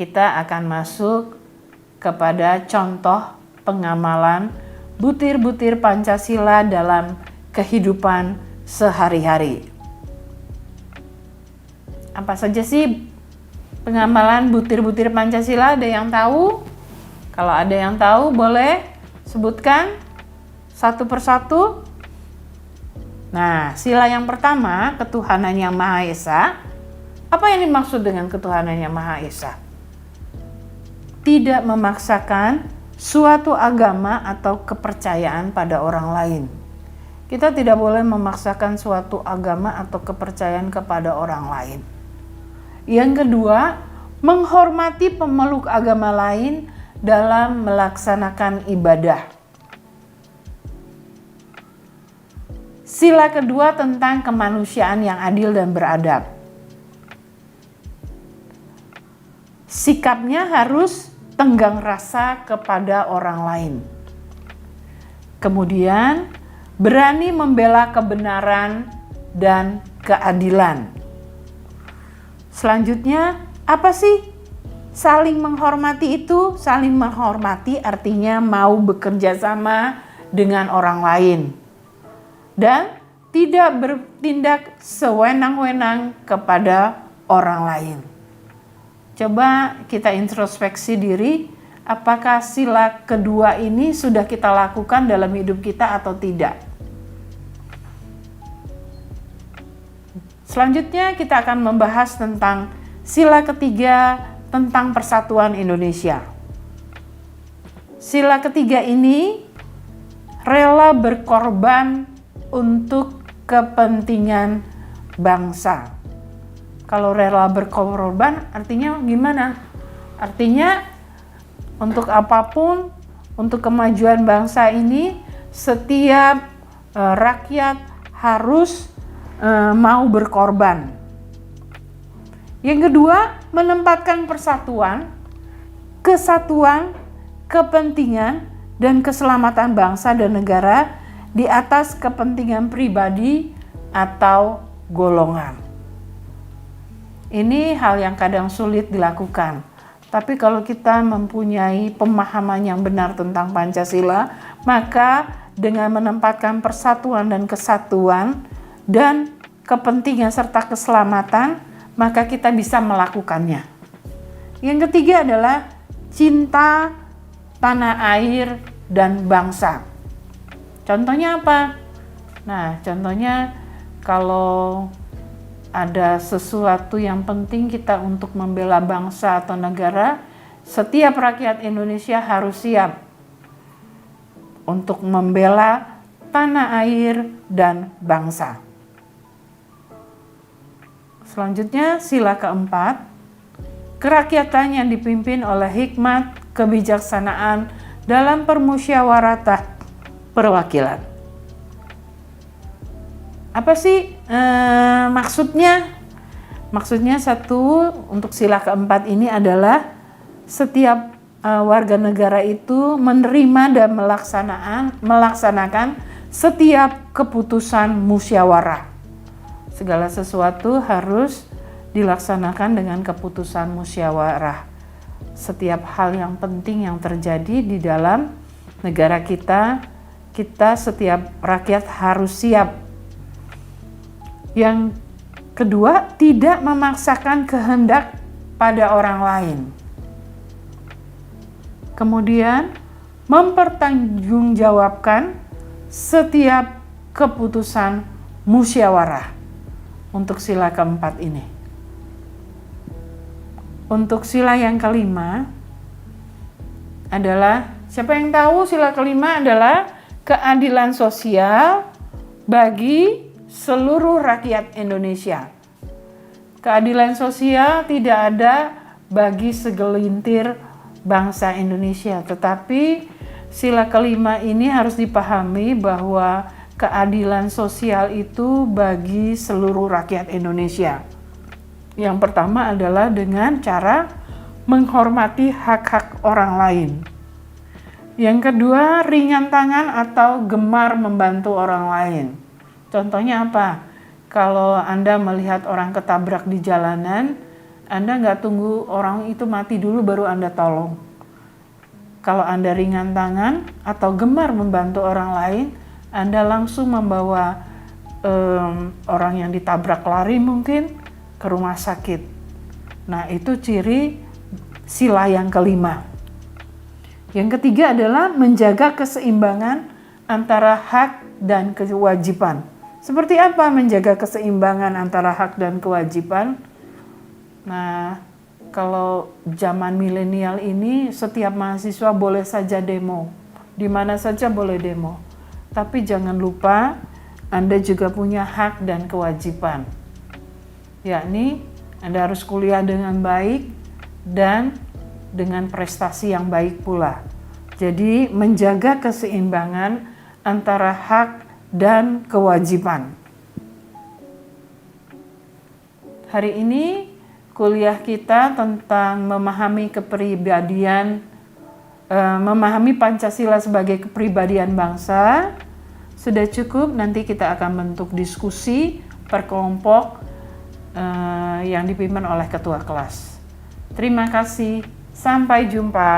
kita akan masuk kepada contoh pengamalan butir-butir Pancasila dalam kehidupan sehari-hari. Apa saja sih pengamalan butir-butir Pancasila? Ada yang tahu? Kalau ada yang tahu boleh sebutkan satu persatu. Nah, sila yang pertama, ketuhanan yang Maha Esa. Apa yang dimaksud dengan ketuhanan yang Maha Esa? Tidak memaksakan suatu agama atau kepercayaan pada orang lain. Kita tidak boleh memaksakan suatu agama atau kepercayaan kepada orang lain. Yang kedua, menghormati pemeluk agama lain dalam melaksanakan ibadah. Sila kedua tentang kemanusiaan yang adil dan beradab. Sikapnya harus tenggang rasa kepada orang lain. Kemudian, berani membela kebenaran dan keadilan. Selanjutnya, apa sih saling menghormati itu? Saling menghormati artinya mau bekerja sama dengan orang lain dan tidak bertindak sewenang-wenang kepada orang lain. Coba kita introspeksi diri, apakah sila kedua ini sudah kita lakukan dalam hidup kita atau tidak? Selanjutnya kita akan membahas tentang sila ketiga tentang persatuan Indonesia. Sila ketiga ini rela berkorban untuk kepentingan bangsa. Kalau rela berkorban artinya gimana? Artinya untuk apapun, untuk kemajuan bangsa ini, setiap rakyat harus mau berkorban. Yang kedua, menempatkan persatuan, kesatuan, kepentingan, dan keselamatan bangsa dan negara di atas kepentingan pribadi atau golongan. Ini hal yang kadang sulit dilakukan. Tapi kalau kita mempunyai pemahaman yang benar tentang Pancasila, maka dengan menempatkan persatuan dan kesatuan dan kepentingan serta keselamatan, maka kita bisa melakukannya. Yang ketiga adalah cinta tanah air dan bangsa. Contohnya apa? Nah, contohnya kalau ada sesuatu yang penting kita untuk membela bangsa atau negara, setiap rakyat Indonesia harus siap untuk membela tanah air dan bangsa. Selanjutnya, sila keempat, kerakyatan yang dipimpin oleh hikmat, kebijaksanaan dalam permusyawaratan perwakilan. Apa sih maksudnya? Maksudnya satu, untuk sila keempat ini adalah setiap warga negara itu menerima dan melaksanakan setiap keputusan musyawarah. Segala sesuatu harus dilaksanakan dengan keputusan musyawarah. Setiap hal yang penting yang terjadi di dalam negara kita setiap rakyat harus siap. Yang kedua, tidak memaksakan kehendak pada orang lain. Kemudian, mempertanggungjawabkan setiap keputusan musyawarah. Untuk sila keempat ini. Untuk sila yang kelima adalah, siapa yang tahu sila kelima adalah keadilan sosial bagi seluruh rakyat Indonesia. Keadilan sosial tidak ada bagi segelintir bangsa Indonesia, tetapi sila kelima ini harus dipahami bahwa keadilan sosial itu bagi seluruh rakyat Indonesia. Yang pertama adalah dengan cara menghormati hak-hak orang lain. Yang kedua, ringan tangan atau gemar membantu orang lain. Contohnya apa? Kalau Anda melihat orang ketabrak di jalanan, Anda nggak tunggu orang itu mati dulu baru Anda tolong. Kalau Anda ringan tangan atau gemar membantu orang lain, Anda langsung membawa orang yang ditabrak lari mungkin ke rumah sakit. Nah, itu ciri sila yang kelima. Yang ketiga adalah menjaga keseimbangan antara hak dan kewajiban. Seperti apa menjaga keseimbangan antara hak dan kewajiban? Nah, kalau zaman milenial ini setiap mahasiswa boleh saja demo. Di mana saja boleh demo. Tapi jangan lupa Anda juga punya hak dan kewajiban. Yakni Anda harus kuliah dengan baik dan dengan prestasi yang baik pula. Jadi menjaga keseimbangan antara hak dan kewajiban. Hari ini kuliah kita tentang memahami kepribadian, memahami Pancasila sebagai kepribadian bangsa sudah cukup. Nanti kita akan bentuk diskusi per kelompok yang dipimpin oleh ketua kelas. Terima kasih, sampai jumpa.